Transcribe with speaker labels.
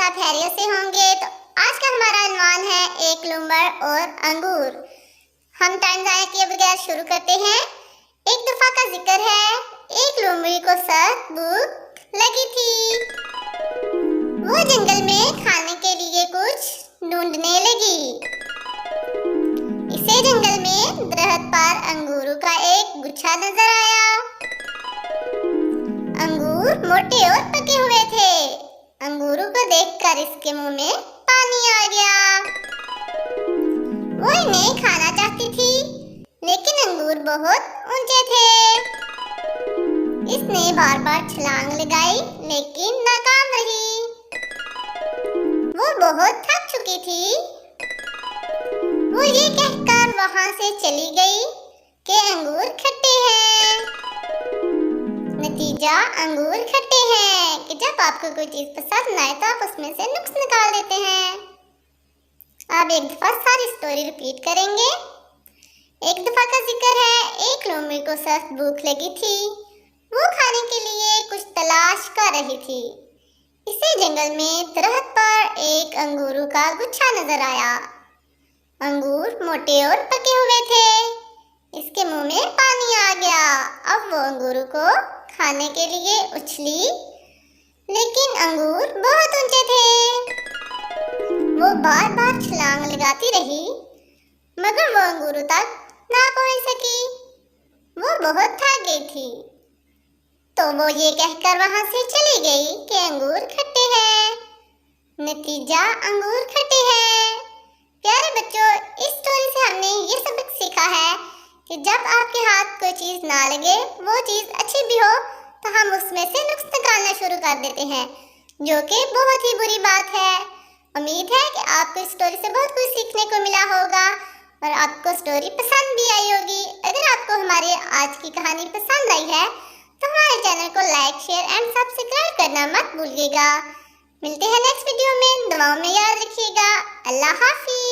Speaker 1: सब खैरियत से होंगे। तो आज का हमारा अनवान है एक लूमड़ और अंगूर। हम टाइम ज़ाया किए बगैर शुरू करते हैं। एक दफा का जिक्र है, एक लोमड़ी को सख्त भूख लगी थी। वो जंगल में खाने के लिए कुछ ढूंढने लगी। इसे जंगल में दरख्त पर अंगूरों का एक गुच्छा नजर आया। अंगूर मोटे और पके हुए थे। अंगूरों को देखकर इसके मुंह में पानी आ गया। वो इन्हें खाना चाहती थी, लेकिन अंगूर बहुत ऊंचे थे। इसने बार बार छलांग लगाई, लेकिन नाकाम रही। वो बहुत थक चुकी थी। वो ये कहकर वहां से चली गई कि अंगूर खट्टे हैं। नतीजा अंगूर खट्टे हैं कि जब आपको कोई चीज पसंद आए तो आप उसमें से नुक्स निकाल देते हैं। अब एक दफा सारी स्टोरी रिपीट करेंगे। एक दफा का जिक्र है, एक लोमड़ी को सख्त भूख लगी थी। वो खाने के लिए कुछ तलाश कर रही थी। इसे जंगल में दरख्त पर एक अंगूरों का गुच्छा नजर आया। अंगूर मोटे और पके हुए थे। इसके मुंह में पानी आ गया। अब वो अंगूरों को खाने के लिए उछली, लेकिन अंगूर बहुत ऊंचे थे। वो बार बार छलांग लगाती रही, मगर वो अंगूरों तक ना पहुंच सकी। वो बहुत थक गई थी, तो वो ये कहकर वहां से चली गई कि अंगूर खट्टे हैं। नतीजा अंगूर खट्टे हैं। प्यारे बच्चों, इस स्टोरी से हमने ये सबक सीखा है कि जब आपके हाथ कोई चीज ना लगे, वो चीज अच्छी भी हो, तो हम उसमें से नुक्स निकालना शुरू कर देते हैं, जो कि बहुत ही बुरी बात है। उम्मीद है कि आपको इस स्टोरी से बहुत कुछ सीखने को मिला होगा और आपको स्टोरी पसंद भी आई होगी। अगर आपको हमारी आज की कहानी पसंद आई है तो हमारे चैनल को लाइक, शेयर एंड सब्सक्राइब करना मत भूलिएगा। मिलते हैं नेक्स्ट वीडियो में। दुआओं में याद रखिएगा। अल्लाह हाफिज।